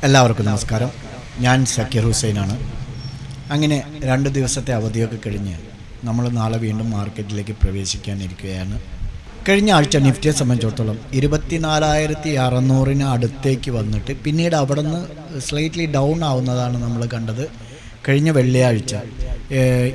എല്ലാവർക്കും നമസ്കാരം. ഞാൻ സക്കീർ ഹുസൈനാണ്. അങ്ങനെ 2 ദിവസത്തെ അവധിയൊക്കെ കഴിഞ്ഞ് നമ്മൾ നാളെ വീണ്ടും മാർക്കറ്റിലേക്ക് പ്രവേശിക്കാനിരിക്കുകയാണ്. കഴിഞ്ഞ ആഴ്ച നിഫ്റ്റിയെ സംബന്ധിച്ചിടത്തോളം 24,600 അടുത്തേക്ക് വന്നിട്ട് പിന്നീട് അവിടെ നിന്ന് സ്ലൈറ്റ്ലി ഡൗൺ ആവുന്നതാണ് നമ്മൾ കണ്ടത്. കഴിഞ്ഞ വെള്ളിയാഴ്ച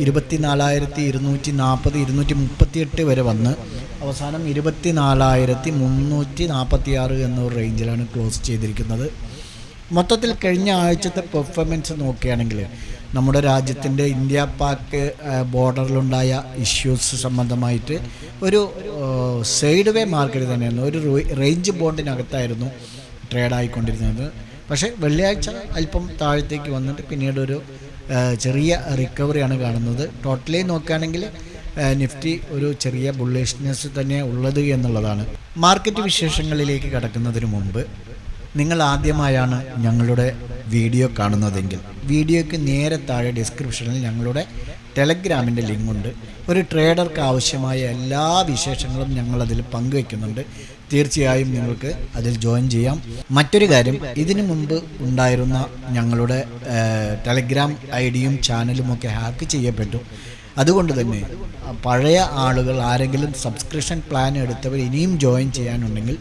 24,240 238 വരെ വന്ന് അവസാനം 24,346 എന്നൊരു റേഞ്ചിലാണ് ക്ലോസ് ചെയ്തിരിക്കുന്നത്. മൊത്തത്തിൽ കഴിഞ്ഞ ആഴ്ചത്തെ പെർഫോമൻസ് നോക്കുകയാണെങ്കിൽ നമ്മുടെ രാജ്യത്തിൻ്റെ ഇന്ത്യ പാക് ബോർഡറിലുണ്ടായ ഇഷ്യൂസ് സംബന്ധമായിട്ട് ഒരു സൈഡ് വേ മാർക്കറ്റ് തന്നെയായിരുന്നു. ഒരു റേഞ്ച് ബോണ്ടിനകത്തായിരുന്നു ട്രേഡായിക്കൊണ്ടിരുന്നത്. പക്ഷേ വെള്ളിയാഴ്ച അല്പം താഴത്തേക്ക് വന്നിട്ട് പിന്നീട് ഒരു ചെറിയ റിക്കവറിയാണ് കാണുന്നത്. ടോട്ടലി നോക്കുകയാണെങ്കിൽ നിഫ്റ്റി ഒരു ചെറിയ ബുള്ളിഷ്നെസ് തന്നെ ഉള്ളത് എന്നുള്ളതാണ്. മാർക്കറ്റ് വിശേഷങ്ങളിലേക്ക് കടക്കുന്നതിന് മുമ്പ് നിങ്ങൾ ആദ്യമായാണ് ഞങ്ങളുടെ വീഡിയോ കാണുന്നതെങ്കിൽ വീഡിയോയ്ക്ക് നേരെ താഴെ ഡിസ്ക്രിപ്ഷനിൽ ഞങ്ങളുടെ ടെലഗ്രാമിൻ്റെ ലിങ്കുണ്ട്. ഒരു ട്രേഡർക്ക് ആവശ്യമായ എല്ലാ വിശേഷങ്ങളും ഞങ്ങളതിൽ പങ്കുവയ്ക്കുന്നുണ്ട്. തീർച്ചയായും നിങ്ങൾക്ക് അതിൽ ജോയിൻ ചെയ്യാം. മറ്റൊരു കാര്യം, ഇതിനു മുമ്പ് ഉണ്ടായിരുന്ന ഞങ്ങളുടെ ടെലഗ്രാം ഐഡിയും ചാനലുമൊക്കെ ഹാക്ക് ചെയ്യപ്പെട്ടു. അതുകൊണ്ട് തന്നെ പഴയ ആളുകൾ ആരെങ്കിലും സബ്സ്ക്രിപ്ഷൻ പ്ലാൻ എടുത്തവർ ഇനിയും ജോയിൻ ചെയ്യാനുണ്ടെങ്കിൽ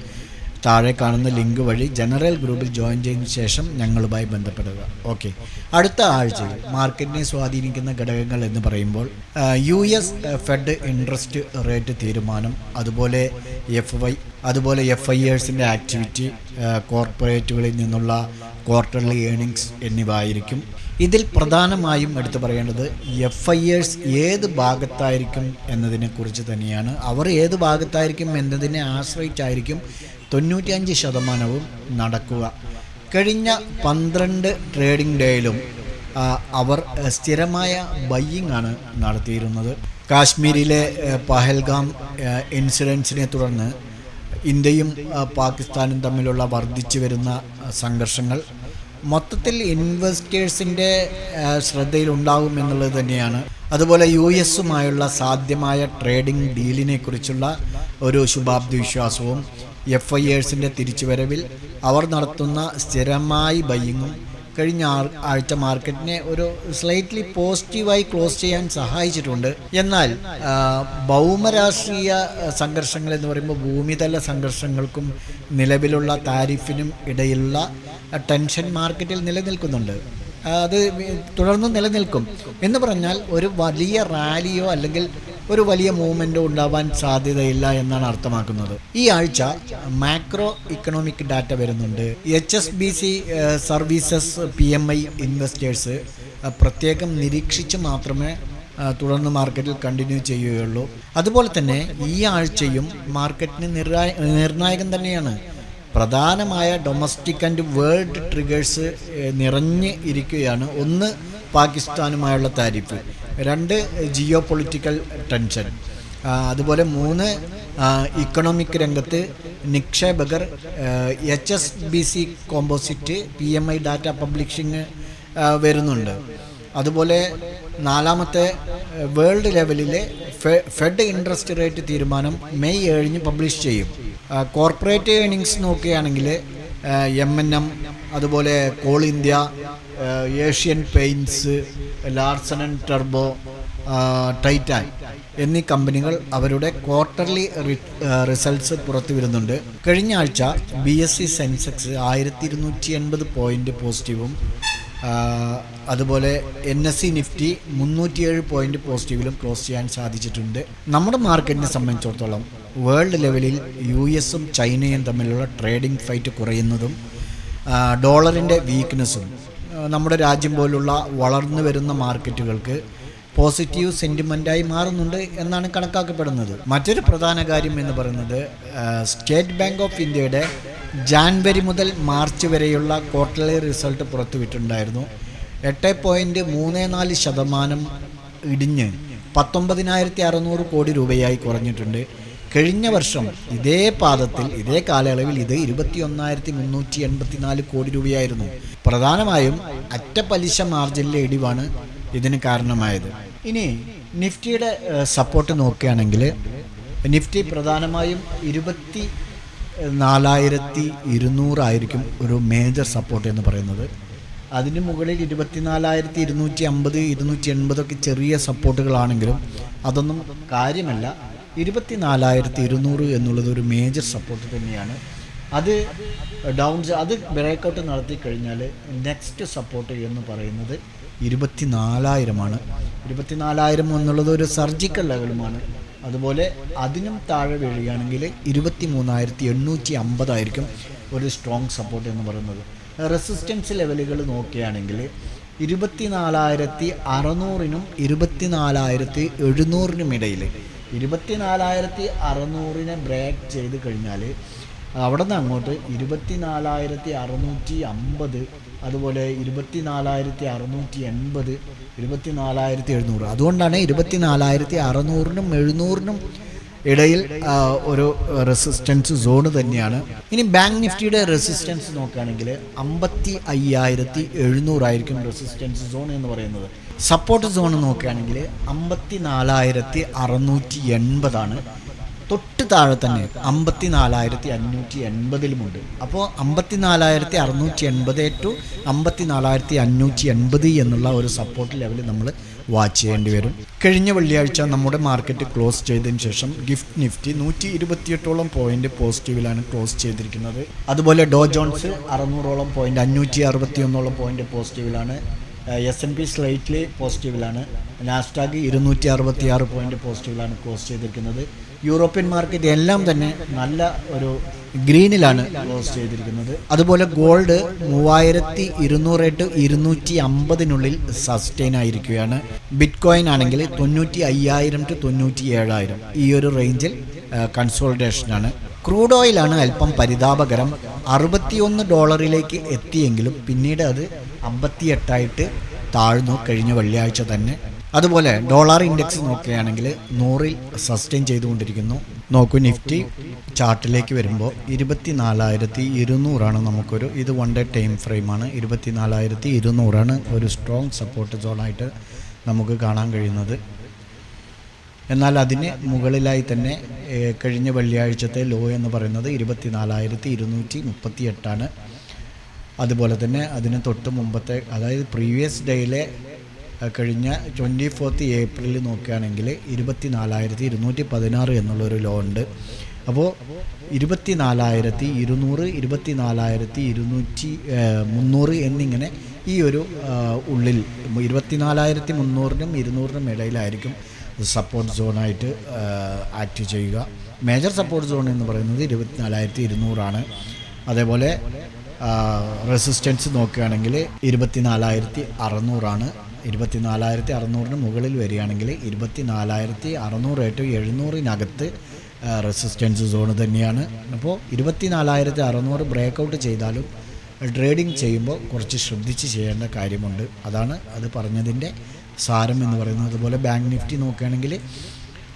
താഴെ കാണുന്ന ലിങ്ക് വഴി ജനറൽ ഗ്രൂപ്പിൽ ജോയിൻ ചെയ്തതിനു ശേഷം ഞങ്ങളുമായി ബന്ധപ്പെടുക. ഓക്കെ, അടുത്ത ആഴ്ചയിൽ മാർക്കറ്റിനെ സ്വാധീനിക്കുന്ന ഘടകങ്ങൾ എന്ന് പറയുമ്പോൾ US ഫെഡ് ഇൻട്രസ്റ്റ് റേറ്റ് തീരുമാനം, അതുപോലെ FIErsൻ്റെ ആക്ടിവിറ്റി, കോർപ്പറേറ്റുകളിൽ നിന്നുള്ള ക്വാർട്ടർലി ഏണിങ്സ് എന്നിവ ആയിരിക്കും. ഇതിൽ പ്രധാനമായും എടുത്തു പറയേണ്ടത് FIErs ഏത് ഭാഗത്തായിരിക്കും എന്നതിനെക്കുറിച്ച് തന്നെയാണ്. അവർ ഏത് ഭാഗത്തായിരിക്കും എന്നതിനെ ആശ്രയിച്ചായിരിക്കും 95% നടക്കുക. കഴിഞ്ഞ 12 ട്രേഡിംഗ് ഡേയിലും അവർ സ്ഥിരമായ ബയ്യിങ് ആണ് നടത്തിയിരുന്നത്. കാശ്മീരിലെ പഹൽഗാം ഇൻസിഡൻസിനെ തുടർന്ന് ഇന്ത്യയും പാകിസ്ഥാനും തമ്മിലുള്ള വർദ്ധിച്ചു വരുന്ന സംഘർഷങ്ങൾ മൊത്തത്തിൽ ഇൻവെസ്റ്റേഴ്സിൻ്റെ ശ്രദ്ധയിലുണ്ടാകും എന്നുള്ളത് തന്നെയാണ്. അതുപോലെ US സാധ്യമായ ട്രേഡിംഗ് ഡീലിനെ കുറിച്ചുള്ള ഒരു ശുഭാപ്തി വിശ്വാസവും FIErsൻ്റെ തിരിച്ചുവരവിൽ അവർ നടത്തുന്ന സ്ഥിരമായി ബയ്യിങ്ങും കഴിഞ്ഞ ആഴ്ച മാർക്കറ്റിനെ ഒരു സ്ലൈറ്റ്ലി പോസിറ്റീവായി ക്ലോസ് ചെയ്യാൻ സഹായിച്ചിട്ടുണ്ട്. എന്നാൽ ഭൗമരാഷ്ട്രീയ സംഘർഷങ്ങൾ എന്ന് പറയുമ്പോൾ ഭൂമിതല സംഘർഷങ്ങൾക്കും നിലവിലുള്ള താരിഫിനും ഇടയിലുള്ള ടെൻഷൻ മാർക്കറ്റിൽ നിലനിൽക്കുന്നുണ്ട്. അത് തുടർന്ന് നിലനിൽക്കും എന്ന് പറഞ്ഞാൽ ഒരു വലിയ റാലിയോ അല്ലെങ്കിൽ ഒരു വലിയ മൂവ്മെൻറ്റോ ഉണ്ടാവാൻ സാധ്യതയില്ല എന്നാണ് അർത്ഥമാക്കുന്നത്. ഈ ആഴ്ച മാക്രോ ഇക്കണോമിക് ഡാറ്റ വരുന്നുണ്ട്. HSBC സർവീസസ് PMI ഇൻവെസ്റ്റേഴ്സ് പ്രത്യേകം നിരീക്ഷിച്ച് മാത്രമേ തുടർന്ന് മാർക്കറ്റിൽ കണ്ടിന്യൂ ചെയ്യുകയുള്ളൂ. അതുപോലെ തന്നെ ഈ ആഴ്ചയും മാർക്കറ്റിന് നിർണായകം തന്നെയാണ്. പ്രധാനമായ ഡൊമസ്റ്റിക് ആൻഡ് വേൾഡ് ട്രിഗേഴ്സ് നിറഞ്ഞ് ഇരിക്കുകയാണ്. 1 പാകിസ്ഥാനുമായുള്ള താരിഫ്, 2 ജിയോ പൊളിറ്റിക്കൽ ടെൻഷൻ, അതുപോലെ 3 ഇക്കണോമിക് രംഗത്ത് നിക്ഷേപകർ, HSBC composite PMI data publishing വരുന്നുണ്ട്. അതുപോലെ 4ാമത്തെ വേൾഡ് ലെവലിലെ ഫെഡ് ഇൻട്രസ്റ്റ് റേറ്റ് തീരുമാനം മെയ് 7 പബ്ലിഷ് ചെയ്യും. കോർപ്പറേറ്റ് ഏണിങ്സ് നോക്കുകയാണെങ്കിൽ M&M, അതുപോലെ Coal India, Asian Paints, Larsen and ടർബോ, ടൈറ്റാൻ എന്നീ കമ്പനികൾ അവരുടെ ക്വാർട്ടർലി റിസൾട്ട്സ് പുറത്തു വരുന്നുണ്ട്. കഴിഞ്ഞ ആഴ്ച BSE സെൻസെക്സ് 1280 പോയിൻ്റ് പോസിറ്റീവും, അതുപോലെ NSE നിഫ്റ്റി 307 പോയിൻ്റ് പോസിറ്റീവിലും ക്ലോസ് ചെയ്യാൻ സാധിച്ചിട്ടുണ്ട്. നമ്മുടെ മാർക്കറ്റിനെ സംബന്ധിച്ചിടത്തോളം വേൾഡ് ലെവലിൽ US ചൈനയും തമ്മിലുള്ള ട്രേഡിംഗ് ഫൈറ്റ് കുറയുന്നതും ഡോളറിൻ്റെ വീക്ക്നെസ്സും നമ്മുടെ രാജ്യം പോലുള്ള വളർന്നു വരുന്ന മാർക്കറ്റുകൾക്ക് പോസിറ്റീവ് സെൻറ്റിമെൻറ്റായി മാറുന്നുണ്ട് എന്നാണ് കണക്കാക്കപ്പെടുന്നത്. മറ്റൊരു പ്രധാന കാര്യം എന്ന് പറയുന്നത് സ്റ്റേറ്റ് ബാങ്ക് ഓഫ് ഇന്ത്യയുടെ ജാനുവരി മുതൽ മാർച്ച് വരെയുള്ള ക്വാർട്ടർലി റിസൾട്ട് പുറത്തുവിട്ടിട്ടുണ്ടായിരുന്നു. 8.34% ഇടിഞ്ഞ് 19,600 കോടി രൂപയായി കുറഞ്ഞിട്ടുണ്ട്. കഴിഞ്ഞ വർഷം ഇതേ പാദത്തിൽ ഇതേ കാലയളവിൽ ഇത് 21,384 കോടി രൂപയായിരുന്നു. പ്രധാനമായും അറ്റപലിശ മാർജിനിലെ ഇടിവാണ് ഇതിന് കാരണമായത്. ഇനി നിഫ്റ്റിയുടെ സപ്പോർട്ട് നോക്കുകയാണെങ്കിൽ നിഫ്റ്റി പ്രധാനമായും 24,200 ഒരു മേജർ സപ്പോർട്ട് എന്ന് പറയുന്നത്. അതിന് മുകളിൽ 24,250 280 ചെറിയ സപ്പോർട്ടുകളാണെങ്കിലും അതൊന്നും കാര്യമല്ല. 24,200 എന്നുള്ളത് ഒരു മേജർ സപ്പോർട്ട് തന്നെയാണ്. അത് അത് ബ്രേക്കൗട്ട് നടത്തി കഴിഞ്ഞാൽ നെക്സ്റ്റ് സപ്പോർട്ട് എന്ന് പറയുന്നത് 24,000 24,000 എന്നുള്ളത് ഒരു സർജിക്കൽ ലെവലുമാണ്. അതുപോലെ അതിനും താഴെ വീഴുകയാണെങ്കിൽ 23,850 ഒരു സ്ട്രോങ് സപ്പോർട്ട് എന്ന് പറയുന്നത്. റെസിസ്റ്റൻസ് ലെവലുകൾ നോക്കുകയാണെങ്കിൽ 24,600 24,700 ഇടയിൽ 24,600 ബ്രേക്ക് ചെയ്ത് കഴിഞ്ഞാൽ അവിടെ നിന്ന് അങ്ങോട്ട് 24,650, അതുപോലെ 24,680, 24,700. അതുകൊണ്ടാണ് 24,600 700 ഇടയിൽ ഒരു റെസിസ്റ്റൻസ് സോൺ തന്നെയാണ്. ഇനി ബാങ്ക് നിഫ്റ്റിയുടെ റെസിസ്റ്റൻസ് നോക്കുകയാണെങ്കിൽ 55,700 റെസിസ്റ്റൻസ് സോൺ എന്ന് പറയുന്നത്. സപ്പോർട്ട് സോൺ നോക്കുകയാണെങ്കിൽ 54,680 തൊട്ട് താഴെ തന്നെ 54,580 അപ്പോൾ 54,680 ടു 54,580 എന്നുള്ള ഒരു സപ്പോർട്ട് ലെവൽ നമ്മൾ വാച്ച് ചെയ്യേണ്ടി വരും. കഴിഞ്ഞ വെള്ളിയാഴ്ച നമ്മുടെ മാർക്കറ്റ് ക്ലോസ് ചെയ്തതിന് ശേഷം ഗിഫ്റ്റ് നിഫ്റ്റി 128 പോയിന്റ് പോസിറ്റീവിലാണ് ക്ലോസ് ചെയ്തിരിക്കുന്നത്. അതുപോലെ ഡോ ജോൺസ് 600 പോയിന്റ് 561 പോയിന്റ് പോസിറ്റീവിലാണ്. S&P സ്ലൈറ്റ്ലി പോസിറ്റീവിലാണ്. നാസ്ഡാക്ക് 266 പോയിന്റ് പോസിറ്റീവിലാണ് ക്ലോസ് ചെയ്തിരിക്കുന്നത്. യൂറോപ്യൻ മാർക്കറ്റ് എല്ലാം തന്നെ നല്ല ഒരു ഗ്രീനിലാണ് ക്ലോസ് ചെയ്തിരിക്കുന്നത്. അതുപോലെ ഗോൾഡ് 3,200 ടു 250 സസ്റ്റെയിൻ ആയിരിക്കുകയാണ്. ബിറ്റ് കോയിൻ ആണെങ്കിൽ 95,000 ടു 97,000 ഈ ഒരു റേഞ്ചിൽ കൺസോൾട്ടേഷനാണ്. ക്രൂഡ് ഓയിലാണ് അല്പം പരിതാപകരം. $61 എത്തിയെങ്കിലും പിന്നീട് അത് 58 താഴ്ന്നു കഴിഞ്ഞ വെള്ളിയാഴ്ച തന്നെ. അതുപോലെ ഡോളർ ഇൻഡെക്സ് നോക്കുകയാണെങ്കിൽ 100 സസ്റ്റെയിൻ ചെയ്തുകൊണ്ടിരിക്കുന്നു. നോക്കൂ, നിഫ്റ്റി ചാർട്ടിലേക്ക് വരുമ്പോൾ 24,200 നമുക്കൊരു, ഇത് 1 ഡേ ടൈം ഫ്രെയിമാണ്. 24,200 ഒരു സ്ട്രോങ് സപ്പോർട്ട് സോണായിട്ട് നമുക്ക് കാണാൻ കഴിയുന്നത്. എന്നാൽ അതിന് മുകളിലായി തന്നെ കഴിഞ്ഞ വെള്ളിയാഴ്ചത്തെ ലോ എന്ന് പറയുന്നത് 24,238. അതുപോലെ തന്നെ അതിന് തൊട്ട് മുമ്പത്തെ, അതായത് പ്രീവിയസ് ഡേയിലെ കഴിഞ്ഞ 24 ഏപ്രിൽ നോക്കുകയാണെങ്കിൽ 24,216 എന്നുള്ളൊരു ലോ ഉണ്ട്. അപ്പോൾ 24,200 24,300 എന്നിങ്ങനെ ഈ ഒരു ഉള്ളിൽ 24,300 200 ഇടയിലായിരിക്കും സപ്പോർട്ട് സോണായിട്ട് ആക്ട് ചെയ്യുക. മേജർ സപ്പോർട്ട് സോൺ എന്ന് പറയുന്നത് 24,200. അതേപോലെ റെസിസ്റ്റൻസ് നോക്കുകയാണെങ്കിൽ 24,600. 24,600 മുകളിൽ വരികയാണെങ്കിൽ 24,600 ടു 700 റെസിസ്റ്റൻസ് സോൺ തന്നെയാണ്. അപ്പോൾ 24,600 ബ്രേക്കൗട്ട് ചെയ്താലും ട്രേഡിംഗ് ചെയ്യുമ്പോൾ കുറച്ച് ശ്രദ്ധിച്ച് ചെയ്യേണ്ട കാര്യമുണ്ട്. അതാണ് അത് പറഞ്ഞതിൻ്റെ സാരം എന്ന് പറയുന്നത്. അതുപോലെ ബാങ്ക് നിഫ്റ്റി നോക്കുകയാണെങ്കിൽ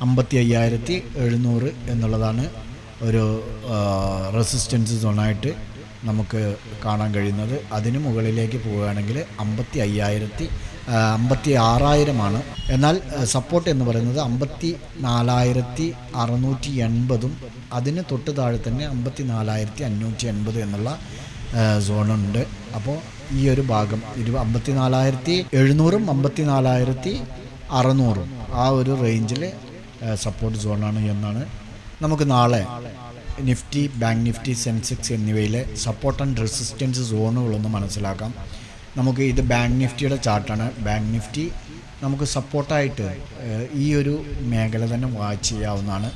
55,700 എന്നുള്ളതാണ് ഒരു റെസിസ്റ്റൻസ് സോണായിട്ട് നമുക്ക് കാണാൻ കഴിയുന്നത്. അതിന് മുകളിലേക്ക് പോവുകയാണെങ്കിൽ 56,000 എന്നാൽ സപ്പോർട്ട് എന്ന് പറയുന്നത് 54,680 അതിന് തൊട്ട് താഴെ തന്നെ 54,580 എന്നുള്ള സോണുണ്ട്. അപ്പോൾ ഈ ഒരു ഭാഗം 54,700 54,600 ആ ഒരു റേഞ്ചിൽ സപ്പോർട്ട് സോണാണ് എന്നാണ്. നമുക്ക് നാളെ നിഫ്റ്റി, ബാങ്ക് നിഫ്റ്റി, സെൻസെക്സ് എന്നിവയിലെ സപ്പോർട്ട് ആൻഡ് റെസിസ്റ്റൻസ് സോണുകളൊന്ന് മനസ്സിലാക്കാം. നമുക്ക് ഇത് ബാങ്ക് നിഫ്റ്റിയുടെ ചാർട്ടാണ്. ബാങ്ക് നിഫ്റ്റി നമുക്ക് സപ്പോർട്ടായിട്ട് ഈ ഒരു മേഖല തന്നെ വാച്ച് ചെയ്യാവുന്നതാണ്.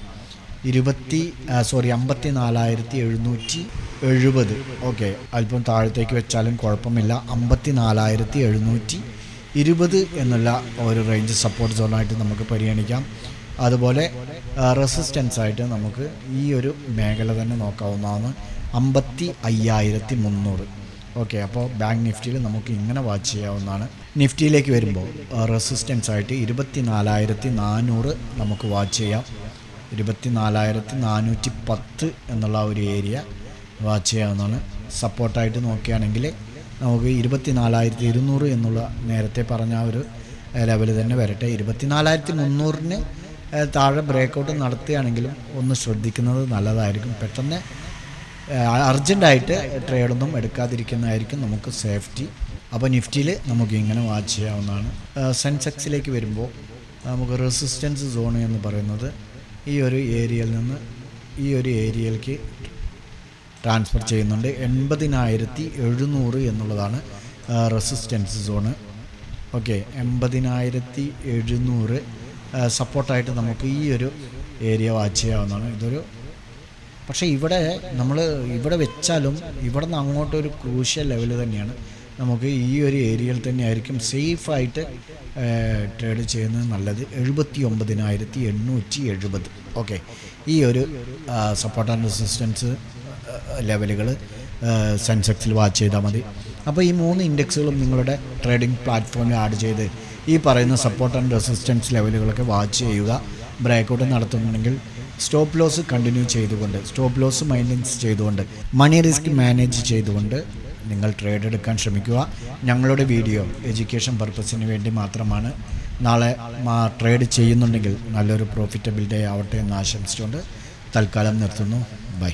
54,770. ഓക്കെ, അല്പം താഴത്തേക്ക് വെച്ചാലും കുഴപ്പമില്ല. 54,720 എന്നുള്ള ഒരു റേഞ്ച് സപ്പോർട്ട് സോണായിട്ട് നമുക്ക് പരിഗണിക്കാം. അതുപോലെ റെസിസ്റ്റൻസ് ആയിട്ട് നമുക്ക് ഈ ഒരു മേഖല തന്നെ നോക്കാവുന്നതാണ്, 55,300. ഓക്കെ, അപ്പോൾ ബാങ്ക് നിഫ്റ്റിയിൽ നമുക്ക് ഇങ്ങനെ വാച്ച് ചെയ്യാവുന്നതാണ്. നിഫ്റ്റിയിലേക്ക് വരുമ്പോൾ റെസിസ്റ്റൻസ് ആയിട്ട് 24,400 നമുക്ക് വാച്ച് ചെയ്യാം. 24,410 എന്നുള്ള ഒരു ഏരിയ വാച്ച് ചെയ്യാവുന്നതാണ്. സപ്പോർട്ടായിട്ട് നോക്കുകയാണെങ്കിൽ നമുക്ക് 24,200 എന്നുള്ള നേരത്തെ പറഞ്ഞ ഒരു ലെവൽ തന്നെ വരട്ടെ. 24,300 താഴെ ബ്രേക്കൗട്ട് നടത്തുകയാണെങ്കിലും ഒന്ന് ശ്രദ്ധിക്കുന്നത് നല്ലതായിരിക്കും. പെട്ടെന്ന് അർജൻറ്റായിട്ട് ട്രേഡൊന്നും എടുക്കാതിരിക്കുന്നതായിരിക്കും നമുക്ക് സേഫ്റ്റി. അപ്പോൾ നിഫ്റ്റിയിൽ നമുക്ക് ഇങ്ങനെ വാച്ച് ചെയ്യാവുന്നതാണ്. സെൻസെക്സിലേക്ക് വരുമ്പോൾ നമുക്ക് റെസിസ്റ്റൻസ് സോൺ എന്ന് പറയുന്നത് ഈ ഒരു ഏരിയയിൽ നിന്ന് ഈ ഒരു ഏരിയയിലേക്ക് ട്രാൻസ്ഫർ ചെയ്യുന്നുണ്ട്. 80,700 എന്നുള്ളതാണ് റെസിസ്റ്റൻസ് സോണ്. ഓക്കെ, 80,700 സപ്പോർട്ടായിട്ട് നമുക്ക് ഈ ഒരു ഏരിയ വാച്ച് ചെയ്യാവുന്നതാണ്. ഇതൊരു പക്ഷേ ഇവിടെ വെച്ചാലും ഇവിടെ നിന്ന് അങ്ങോട്ടൊരു ക്രൂഷ്യൽ ലെവൽ തന്നെയാണ്. നമുക്ക് ഈ ഒരു ഏരിയയിൽ തന്നെ ആയിരിക്കും സേഫായിട്ട് ട്രേഡ് ചെയ്യുന്നത് നല്ലത്. 79,870. ഓക്കെ, ഈ ഒരു സപ്പോർട്ട് ആൻഡ് റെസിസ്റ്റൻസ് ലെവലുകൾ സെൻസെക്സിൽ വാച്ച് ചെയ്താൽ മതി. അപ്പോൾ ഈ 3 ഇൻഡെക്സുകളും നിങ്ങളുടെ ട്രേഡിംഗ് പ്ലാറ്റ്ഫോമിൽ ആഡ് ചെയ്ത് ഈ പറയുന്ന സപ്പോർട്ട് ആൻഡ് റെസിസ്റ്റൻസ് ലെവലുകളൊക്കെ വാച്ച് ചെയ്യുക. ബ്രേക്കൗട്ട് നടത്തുന്നുണ്ടെങ്കിൽ സ്റ്റോപ്പ് ലോസ് കണ്ടിന്യൂ ചെയ്തുകൊണ്ട്, സ്റ്റോപ്പ് ലോസ് മൈനസ് ചെയ്തുകൊണ്ട്, മണി റിസ്ക് മാനേജ് ചെയ്തുകൊണ്ട് നിങ്ങൾ ട്രേഡ് എടുക്കാൻ ശ്രമിക്കുക. ഞങ്ങളുടെ വീഡിയോ എഡ്യൂക്കേഷൻ പർപ്പസിന് വേണ്ടി മാത്രമാണ്. നാളെ ട്രേഡ് ചെയ്യുന്നുണ്ടെങ്കിൽ നല്ലൊരു പ്രോഫിറ്റബിൾ ഡേ ആവട്ടെ എന്ന് ആശംസിച്ചുകൊണ്ട് തൽക്കാലം നിർത്തുന്നു. ബൈ.